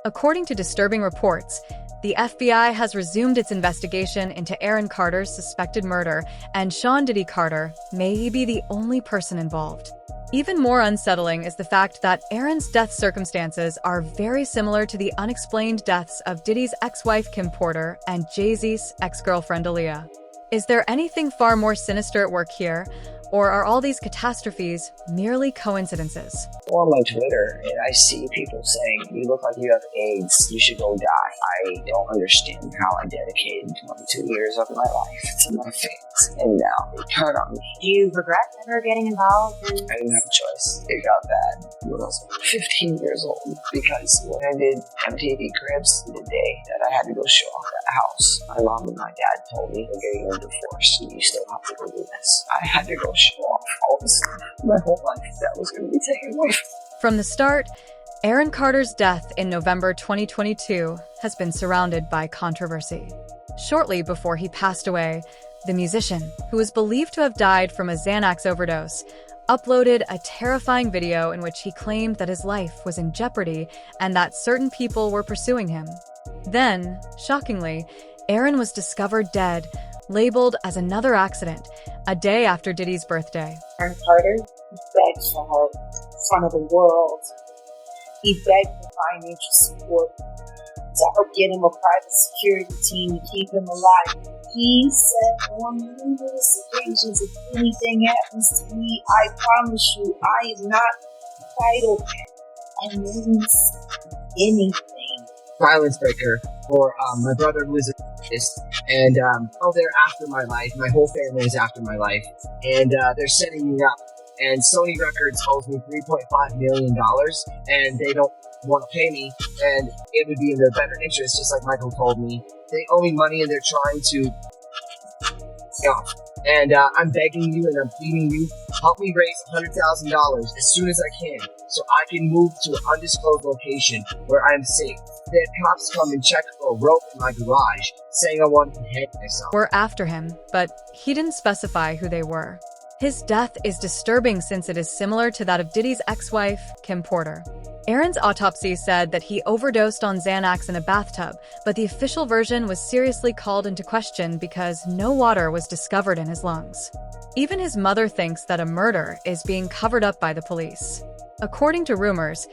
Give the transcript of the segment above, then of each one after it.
According to disturbing reports, the FBI has resumed its investigation into Aaron Carter's suspected murder, and Sean Diddy Carter may be the only person involved. Even more unsettling is the fact that Aaron's death circumstances are very similar to the unexplained deaths of Diddy's ex-wife Kim Porter and Jay-Z's ex-girlfriend Aaliyah. Is there anything far more sinister at work here, or are all these catastrophes merely coincidences? On my Twitter, and I see people saying, "You look like you have AIDS, you should go die." I don't understand how I dedicated 22 years of my life to my fans, and now they turn on me. Do you regret ever getting involved in... I didn't have a choice. It got bad when I was 15 years old, because when I did MTV Cribs, the day that I had to go show off that house, my mom and my dad told me, "We're getting a divorce, and you still have to go do this." I had to go show off all the stuff, my whole life, that was going to be taken away from me. From the start, Aaron Carter's death in November 2022 has been surrounded by controversy. Shortly before he passed away, the musician, who is believed to have died from a Xanax overdose, uploaded a terrifying video in which he claimed that his life was in jeopardy and that certain people were pursuing him. Then, shockingly, Aaron was discovered dead, labeled as another accident, a day after Diddy's birthday. Aaron Carter begged for help in front of the world. He begged for financial support to help get him a private security team to keep him alive. He said on numerous occasions, "If anything happens to me, I promise you, I am not vital." And means anything. Silence breaker for my brother who is a artist, and they're after my life. My whole family is after my life, and they're setting me up. And Sony Records owes me $3.5 million, and they don't want to pay me, and it would be in their better interest, just like Michael told me. They owe me money, and they're trying to and I'm begging you and I'm pleading you, help me raise $100,000 as soon as I can, so I can move to an undisclosed location where I'm safe. They had cops come and check for a rope in my garage, saying I wanted to hang myself. Were after him, but he didn't specify who they were. His death is disturbing since it is similar to that of Diddy's ex-wife, Kim Porter. Aaron's autopsy said that he overdosed on Xanax in a bathtub, but the official version was seriously called into question because no water was discovered in his lungs. Even his mother thinks that a murder is being covered up by the police. According to rumors,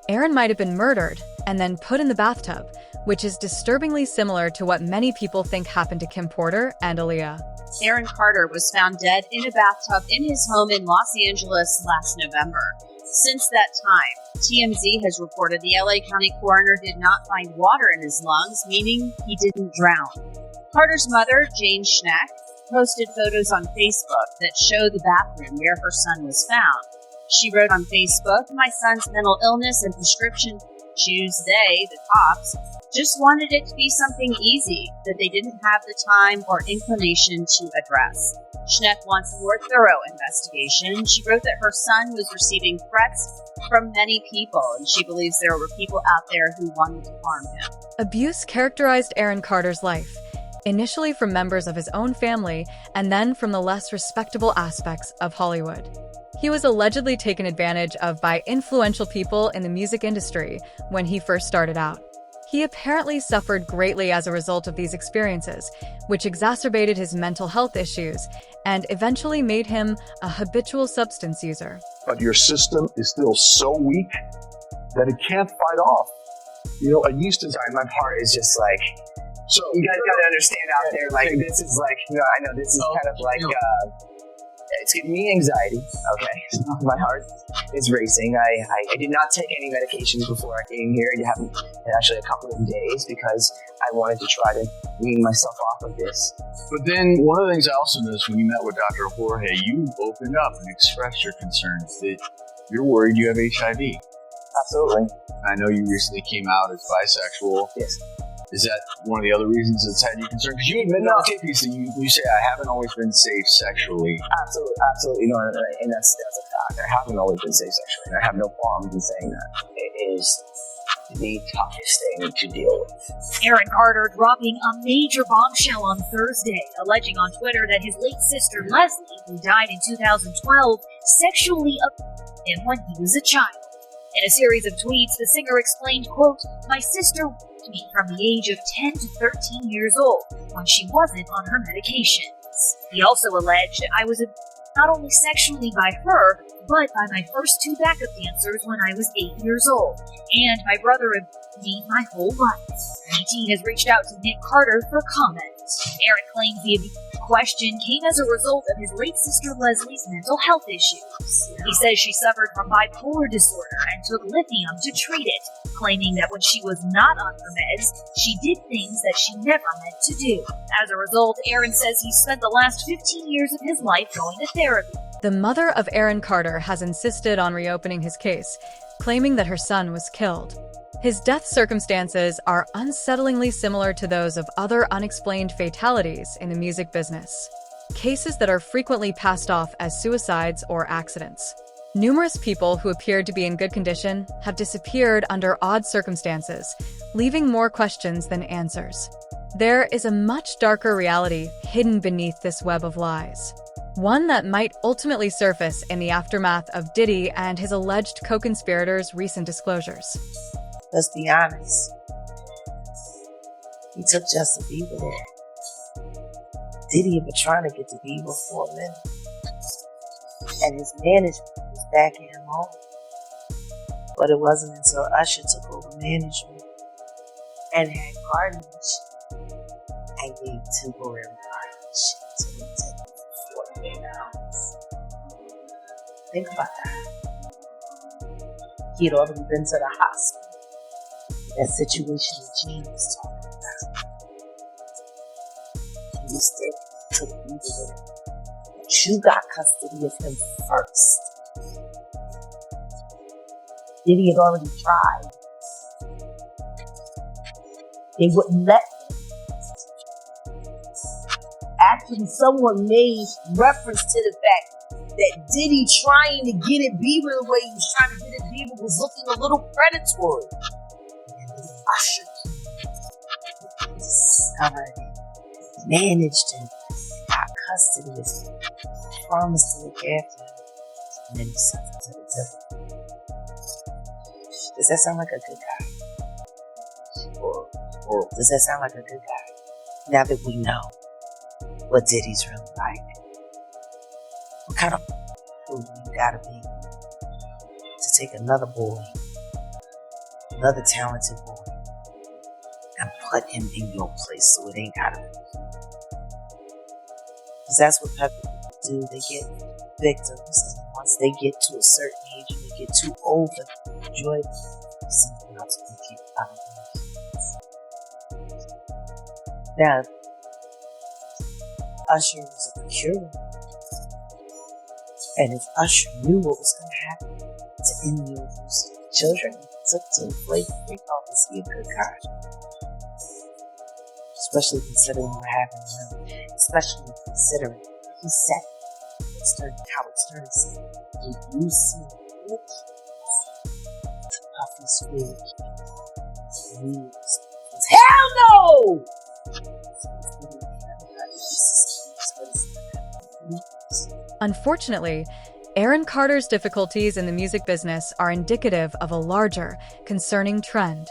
Aaron might have been murdered and then put in the bathtub, which is disturbingly similar to what many people think happened to Kim Porter and Aaliyah. Aaron Carter was found dead in a bathtub in his home in Los Angeles last November. Since that time, TMZ has reported the LA County coroner did not find water in his lungs, meaning he didn't drown. Carter's mother, Jane Schneck, posted photos on Facebook that show the bathroom where her son was found. She wrote on Facebook, "My son's mental illness and prescription issues, the cops, just wanted it to be something easy that they didn't have the time or inclination to address." Schneck wants a more thorough investigation. She wrote that her son was receiving threats from many people, and she believes there were people out there who wanted to harm him. Abuse characterized Aaron Carter's life, initially from members of his own family and then from the less respectable aspects of Hollywood. He was allegedly taken advantage of by influential people in the music industry when he first started out. He apparently suffered greatly as a result of these experiences, which exacerbated his mental health issues and eventually made him a habitual substance user. But your system is still so weak that it can't fight off. You know, I used to... Sorry, my part is just like... So you guys gotta understand out there, like, this is like, you know, I know this is kind of like... it's giving me anxiety, okay? My heart is racing. I did not take any medications before I came here. I haven't, actually a couple of days, because I wanted to try to wean myself off of this. But then one of the things I also noticed when you met with Dr. Jorge, you opened up and expressed your concerns that you're worried you have HIV. Absolutely. I know you recently came out as bisexual. Yes. Is that one of the other reasons that's had you concerned? Because you admit on the tape piece that you say, I haven't always been safe sexually. Absolutely. No, and that's a fact. I haven't always been safe sexually, and I have no problems in saying that. It is the toughest thing to deal with. Aaron Carter dropping a major bombshell on Thursday, alleging on Twitter that his late sister Leslie, who died in 2012, sexually abused him when he was a child. In a series of tweets, the singer explained, quote, "My sister raped me from the age of 10 to 13 years old when she wasn't on her medications." He also alleged, "I was abused not only sexually by her, but by my first two backup dancers when I was 8 years old, and my brother abused me my whole life." BT has reached out to Nick Carter for comment. Aaron claims the abuse in question came as a result of his late sister Leslie's mental health issues. He says she suffered from bipolar disorder and took lithium to treat it, claiming that when she was not on her meds, she did things that she never meant to do. As a result, Aaron says he spent the last 15 years of his life going to therapy. The mother of Aaron Carter has insisted on reopening his case, claiming that her son was killed. His death circumstances are unsettlingly similar to those of other unexplained fatalities in the music business, cases that are frequently passed off as suicides or accidents. Numerous people who appeared to be in good condition have disappeared under odd circumstances, leaving more questions than answers. There is a much darker reality hidden beneath this web of lies, one that might ultimately surface in the aftermath of Diddy and his alleged co-conspirators' recent disclosures. Let's be honest. He took Justin Bieber there. Diddy had been trying to get to Bieber for a minute. And his management was backing him off. But it wasn't until Usher took over management and had gardeners and gave temporary gardeners to the tenant for 48 hours. Think about that. He had already been to the hospital. That situation that Gene was talking about. He was there, took Bieber with him. But you got custody of him first. Diddy had already tried. They wouldn't let him. Actually, someone made reference to the fact that Diddy trying to get at Bieber the way he was trying to get at Bieber was looking a little predatory. Usher discovered it, managed him, got custody of him, promised to look after him, and then he sent him to the devil. Does that sound like a good guy? Or does that sound like a good guy? Now that we know what Diddy's really like, what kind of fool you gotta be to take another boy, another talented boy, and put him in your place so it ain't gotta be. Because that's what people do. They get victims, and once they get to a certain age and they get too old to enjoy something else, they get out of their hands. Now, Usher was a procurement, and if Usher knew what was going to happen to any of those children, he took to Blake Freak off to see a good guy. Especially considering what happened to him. Especially considering he said Howard Stern said, "Did you see Puffy's wig? Hell no!" Unfortunately, Aaron Carter's difficulties in the music business are indicative of a larger, concerning trend.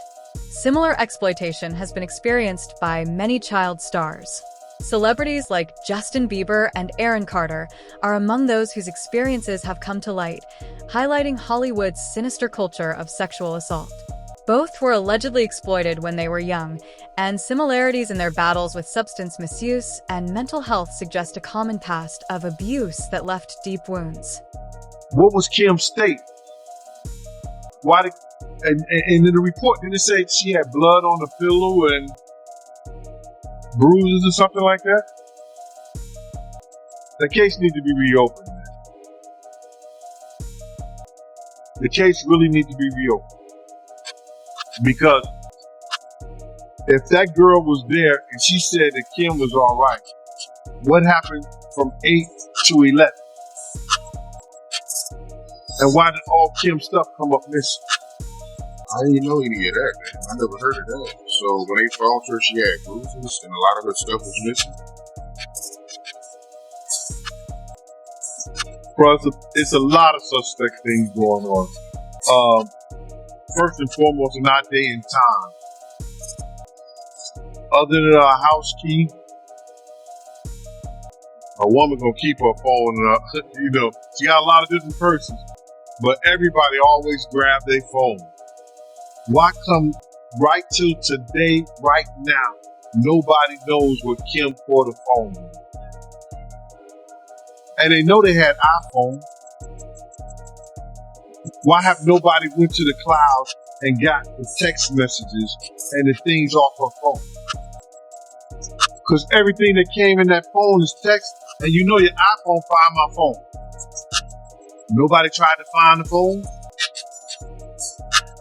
Similar exploitation has been experienced by many child stars. Celebrities like Justin Bieber and Aaron Carter are among those whose experiences have come to light, highlighting Hollywood's sinister culture of sexual assault. Both were allegedly exploited when they were young, and similarities in their battles with substance misuse and mental health suggest a common past of abuse that left deep wounds. What was Kim's state? Why did, and in the report, didn't it say she had blood on the pillow and bruises or something like that? The case needs to be reopened, man. The case really needs to be reopened. Because if that girl was there and she said that Kim was all right, what happened from 8 to 11? And why did all Kim's stuff come up missing? I didn't know any of that, man. I never heard of that. So when they found her, she had bruises and a lot of her stuff was missing. Bro, it's a lot of suspect things going on. first and foremost in our day and time. Other than a house key, a woman gonna keep her phone. She got a lot of different persons, but everybody always grab their phone. Why come right till today, right now, nobody knows what Kim Porter phone is? And they know they had iPhone. Why have nobody went to the cloud and got the text messages and the things off her phone? Because everything that came in that phone is text, and you know your iPhone find my phone. Nobody tried to find the phone.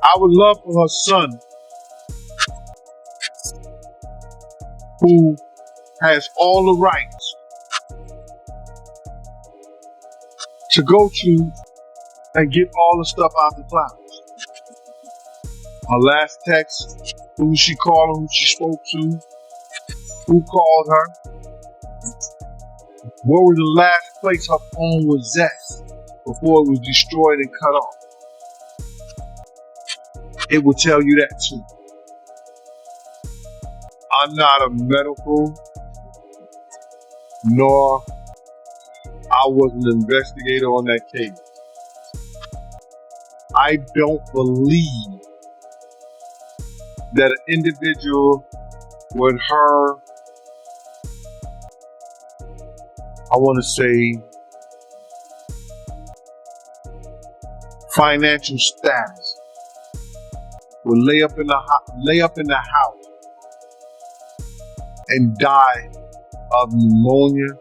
I would love for her son, who has all the rights, to go to and get all the stuff out the clouds. Her last text, who she called, who she spoke to, who called her, where was the last place her phone was at before it was destroyed and cut off. It will tell you that too. I'm not a medical, nor I was an investigator on that case. I don't believe that an individual with her, I want to say, financial status will lay up in the house and die of pneumonia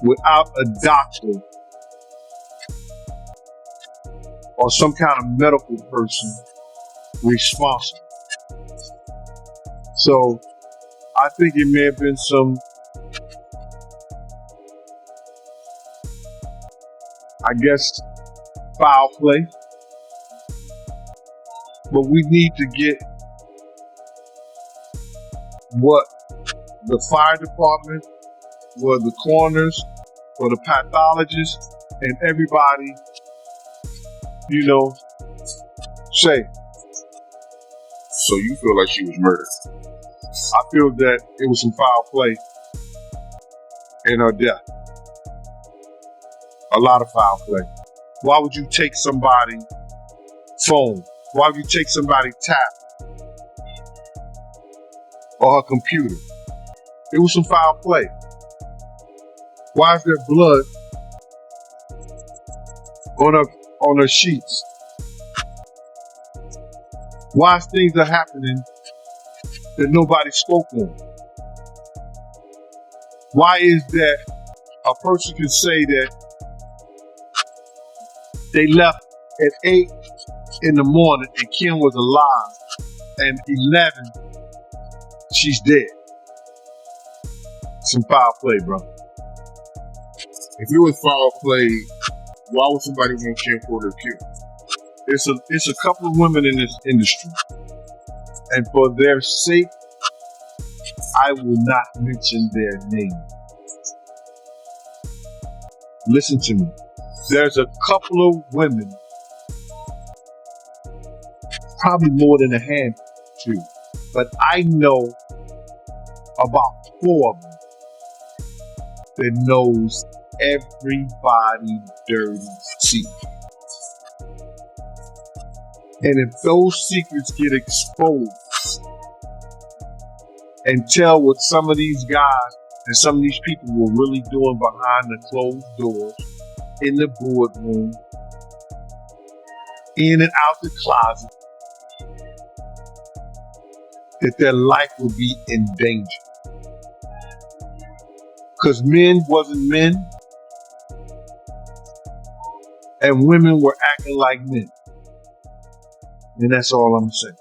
without a doctor or some kind of medical person responsible. So I think it may have been some, I guess, foul play. But we need to get what the fire department, what the coroners, or the pathologists, and everybody, say. So you feel like she was murdered? I feel that it was some foul play in her death. A lot of foul play. Why would you take somebody's phone? Why would you take somebody's tablet or her computer? It was some foul play. Why is there blood on her sheets? Why is things are happening that nobody spoke on? Why is that a person can say that they left at 8 in the morning and Kim was alive, and 11, she's dead? Some foul play, bro. If it was foul play, why would somebody want Kim Porter killed? It's a couple of women in this industry, and for their sake, I will not mention their name. Listen to me. There's a couple of women, probably more than a handful, but I know about 4 of them that knows everybody's dirty secret. And if those secrets get exposed and tell what some of these guys and some of these people were really doing behind the closed doors, in the boardroom, in and out the closet, that their life would be in danger. Because men wasn't men, and women were acting like men. And that's all I'm saying.